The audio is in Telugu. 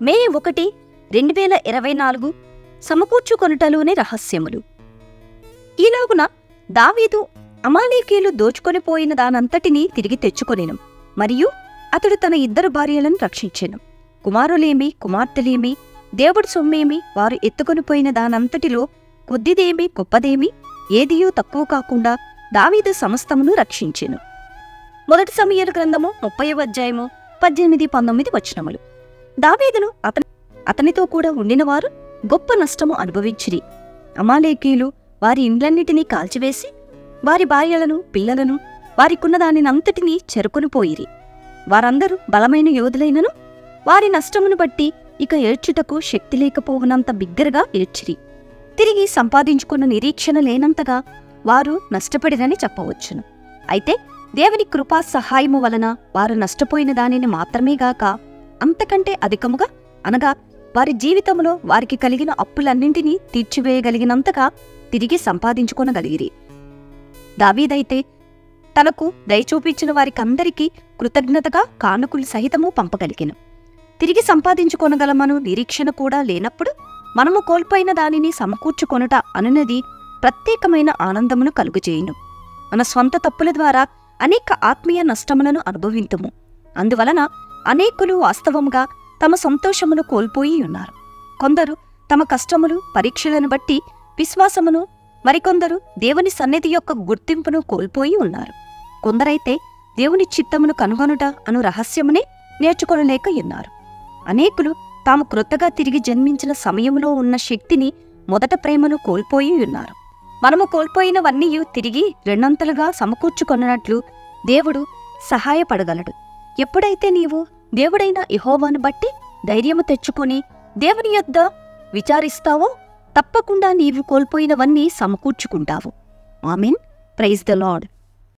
మే 1, 2024 సమకూర్చుకొనుటలోని రహస్యములు. ఈలాగున దావీదు అమాలేకీయులు దోచుకొనిపోయిన దానంతటినీ తిరిగి తెచ్చుకొనెను, మరియు అతడు తన 2 భార్యలను రక్షించెను. కుమారులేమి కుమార్తెలేమి దేవుడి సొమ్మేమి వారు ఎత్తుకొనిపోయిన దానంతటిలో కొద్దిదేమి గొప్పదేమి ఏదియూ తక్కువ కాకుండా దావీదు సమస్తమును రక్షించెను. 1 సమూయేలు గ్రంథము 30వ అధ్యాయము 18-19 వచనములు. దావీదును అతనితో కూడా ఉండినవారు గొప్ప నష్టము అనుభవించిరి. అమాలేకీయులు వారి ఇండ్లన్నిటినీ కాల్చివేసి వారి భార్యలను పిల్లలను వారికున్న దానినంతటినీ చెరుకొనిపోయిరి. వారందరూ బలమైన యోధులైనను వారి నష్టమును బట్టి ఇక ఏడ్చుటకు శక్తి లేకపోవునంత బిగ్గరగా ఏడ్చిరి. తిరిగి సంపాదించుకున్న నిరీక్షణ లేనంతగా వారు నష్టపడిరని చెప్పవచ్చును. అయితే దేవుని కృపా సహాయము వలన వారు నష్టపోయిన దానిని మాత్రమేగాక అంతకంటే అధికముగా, అనగా వారి జీవితంలో వారికి కలిగిన అప్పులన్నింటినీ తీర్చివేయగలిగినంతగా తిరిగి సంపాదించుకొనగలిగిరి. దావీదైతే తనకు దయచూపించిన వారికందరికీ కృతజ్ఞతగా కానుకలు సహితము పంపగలిగెను. తిరిగి సంపాదించుకొనగలమను నిరీక్షణ కూడా లేనప్పుడు మనము కోల్పోయిన దానిని సమకూర్చుకొనుట అనునది ప్రత్యేకమైన ఆనందమును కలుగుచేయును. మన స్వంత తప్పుల ద్వారా అనేక ఆత్మీయ నష్టములను అనుభవింతుము. అందువలన అనేకులు వాస్తవముగా తమ సంతోషమును కోల్పోయి ఉన్నారు. కొందరు తమ కష్టములు పరీక్షలను బట్టి విశ్వాసమును, మరికొందరు దేవుని సన్నిధి యొక్క గుర్తింపును కోల్పోయి ఉన్నారు. కొందరైతే దేవుని చిత్తమును కనుగొనుట అను రహస్యమునే నేర్చుకొనలేక ఉన్నారు. అనేకులు తాము క్రొత్తగా తిరిగి జన్మించిన సమయములో ఉన్న శక్తిని, మొదట ప్రేమను కోల్పోయి ఉన్నారు. మనము కోల్పోయినవన్నీ తిరిగి రెండంతలుగా సమకూర్చుకొనున్నట్లు దేవుడు సహాయపడగలడు. ఎప్పుడైతే నీవు దేవుడైన యెహోవాను బట్టి ధైర్యము తెచ్చుకొని దేవుని యొద్ద విచారిస్తావో తప్పకుండా నీవు కోల్పోయినవన్నీ సమకూర్చుకుంటావు. ఆమేన్. Praise the lord.